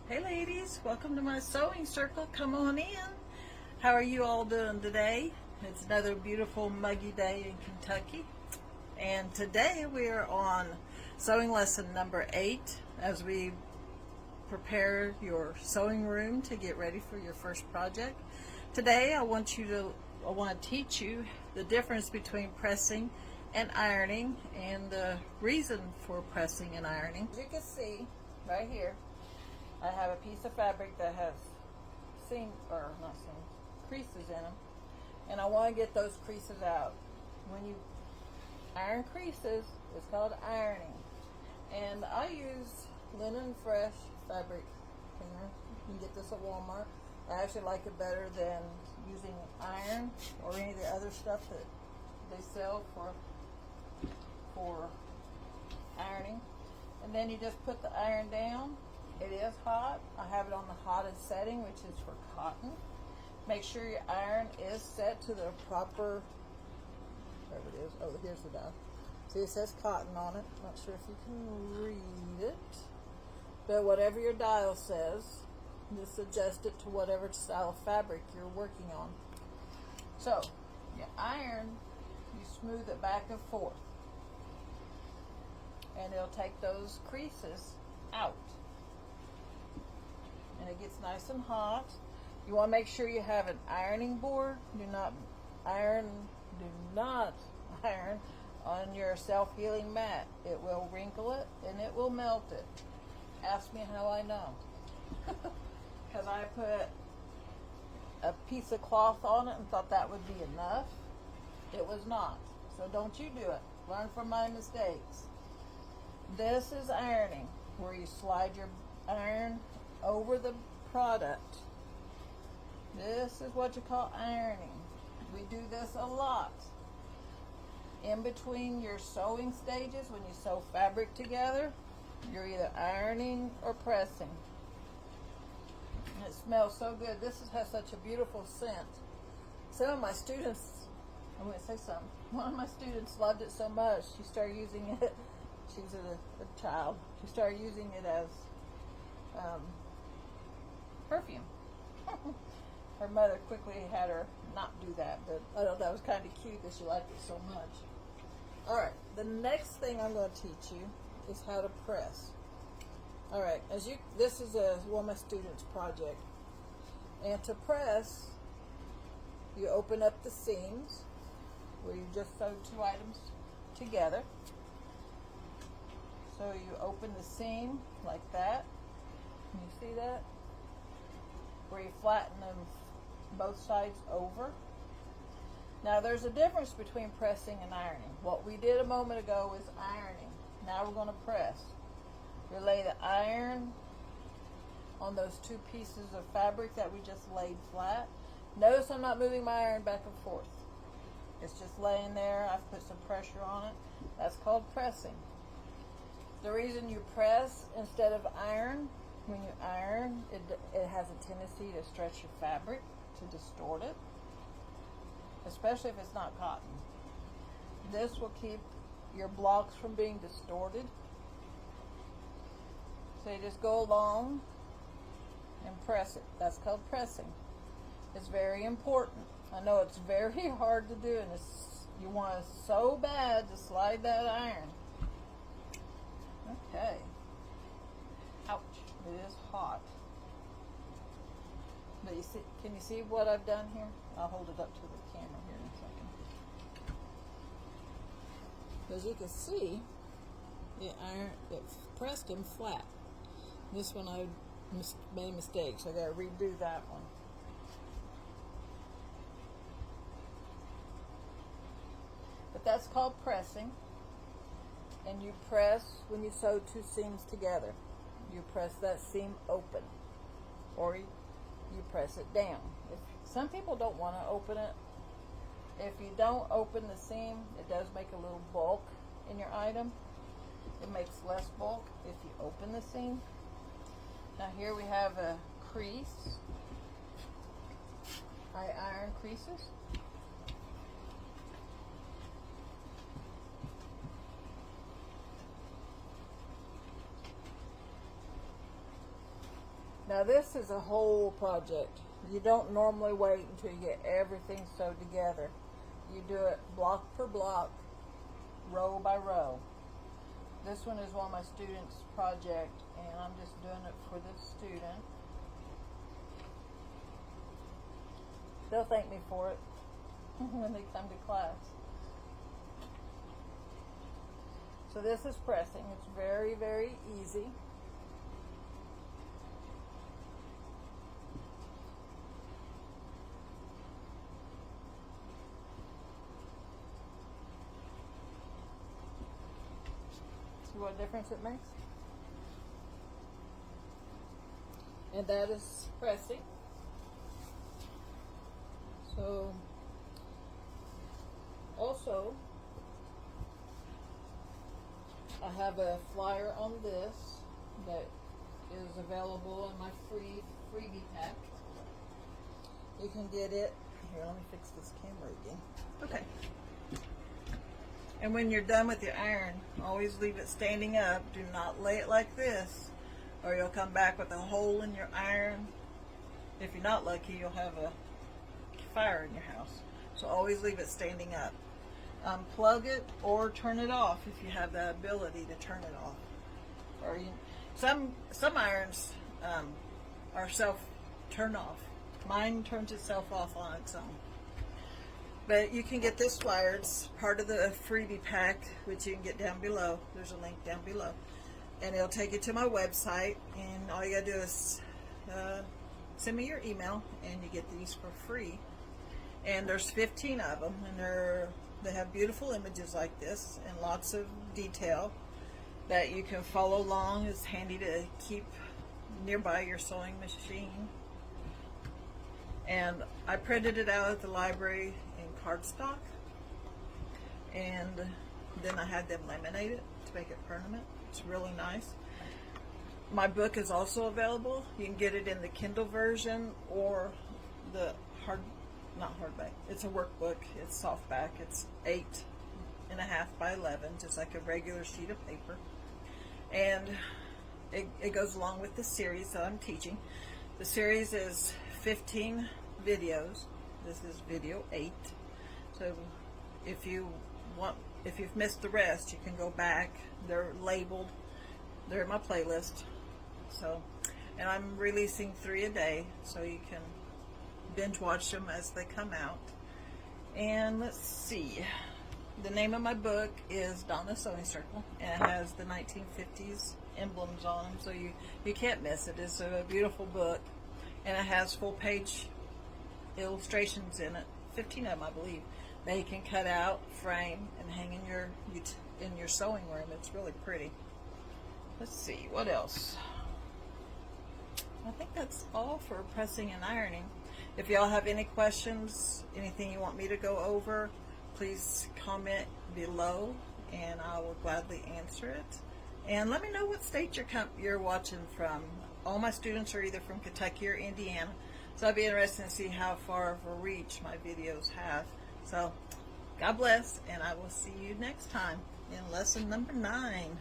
Hey ladies, welcome to my sewing circle. Come on in. How are you all doing today? It's another beautiful muggy day in Kentucky. And today we are on sewing lesson number 8 as we prepare your sewing room to get ready for your first project. Today I want to teach you the difference between pressing and ironing and the reason for pressing and ironing. As you can see right here, I have a piece of fabric that has creases in them, and I want to get those creases out. When you iron creases, it's called ironing. And I use Linen Fresh fabric cleaner. You can get this at Walmart. I actually like it better than using iron or any of the other stuff that they sell for ironing. And then you just put the iron down. It is hot. I have it on the hottest setting, which is for cotton. Make sure your iron is set to the proper, wherever it is. Oh, here's the dial. See, it says cotton on it. Not sure if you can read it. But whatever your dial says, just adjust it to whatever style of fabric you're working on. So, your iron, you smooth it back and forth. And it'll take those creases out. And it gets nice and hot. You want to make sure you have an ironing board. Do not iron on your self-healing mat. It will wrinkle it and it will melt it. Ask me how I know. Because I put a piece of cloth on it and thought that would be enough. It was not. So don't you do it. Learn from my mistakes. This is ironing, where you slide your iron over the product. This is what you call ironing. We do this a lot. In between your sewing stages, when you sew fabric together, you're either ironing or pressing. And it smells so good. This has such a beautiful scent. Some of my students, I'm going to say something. One of my students loved it so much, she started using it. She was a child. She started using it as perfume. Her mother quickly had her not do that, but I thought that was kind of cute that she liked it so much. Alright, the next thing I'm going to teach you is how to press. Alright, this is one of my students' project. And to press, you open up the seams where you just sewed two items together. So you open the seam like that. Can you see that? Where you flatten them both sides over. Now there's a difference between pressing and ironing. What we did a moment ago was ironing. Now we're going to press. You lay the iron on those two pieces of fabric that we just laid flat. Notice I'm not moving my iron back and forth. It's just laying there. I've put some pressure on it. That's called pressing. The reason you press instead of iron, when you iron, it has a tendency to stretch your fabric, to distort it, especially if it's not cotton. This will keep your blocks from being distorted. So you just go along and press it. That's called pressing. It's very important. I know it's very hard to do, and you want it so bad to slide that iron. Okay. Ouch. It is hot. But can you see what I've done here? I'll hold it up to the camera here in a second. As you can see, the iron, it pressed them flat. This one I made a mistake, so I got to redo that one. But that's called pressing. And you press when you sew two seams together. You press that seam open, or you press it down. Some people don't want to open it. If you don't open the seam, it does make a little bulk in your item. It makes less bulk if you open the seam. Now here we have a crease. I iron creases. Now this is a whole project. You don't normally wait until you get everything sewed together. You do it block per block, row by row. This one is one of my students' project, and I'm just doing it for this student. They'll thank me for it when they come to class. So this is pressing. It's very, very easy. See what difference it makes? And that is pressing. So, also, I have a flyer on this that is available in my freebie pack. You can get it. Here, let me fix this camera again. Okay. And when you're done with your iron, always leave it standing up. Do not lay it like this, or you'll come back with a hole in your iron. If you're not lucky, you'll have a fire in your house. So always leave it standing up. Plug it or turn it off if you have the ability to turn it off. Or some irons are self turn off. Mine turns itself off on its own. But you can get this flyer. It's part of the freebie pack, which you can get down below. There's a link down below. And it'll take you to my website. And all you gotta do is send me your email, and you get these for free. And there's 15 of them, and they have beautiful images like this and lots of detail that you can follow along. It's handy to keep nearby your sewing machine. And I printed it out at the library in cardstock, and then I had them laminate it to make it permanent. It's really nice. My book is also available. You can get it in the Kindle version or the not hardback. It's a workbook. It's softback. It's 8.5 by 11, just like a regular sheet of paper. And it goes along with the series that I'm teaching. The series is 15 videos. This is video 8. So if you've missed the rest, you can go back. They're labeled. They're in my playlist. So, and I'm releasing 3 a day, so you can binge watch them as they come out. And let's see, the name of my book is Donna's Sewing Circle, and it has the 1950s emblems on them, so you can't miss it. It's a beautiful book, and it has full page illustrations in it, 15 of them I believe, that you can cut out, frame, and hang in your sewing room. It's really pretty. Let's see, what else? I think that's all for pressing and ironing. If y'all have any questions, anything you want me to go over, please comment below, and I will gladly answer it. And let me know what state you're watching from. All my students are either from Kentucky or Indiana, so I'd be interested to see how far of a reach my videos have. So, God bless, and I will see you next time in lesson number 9.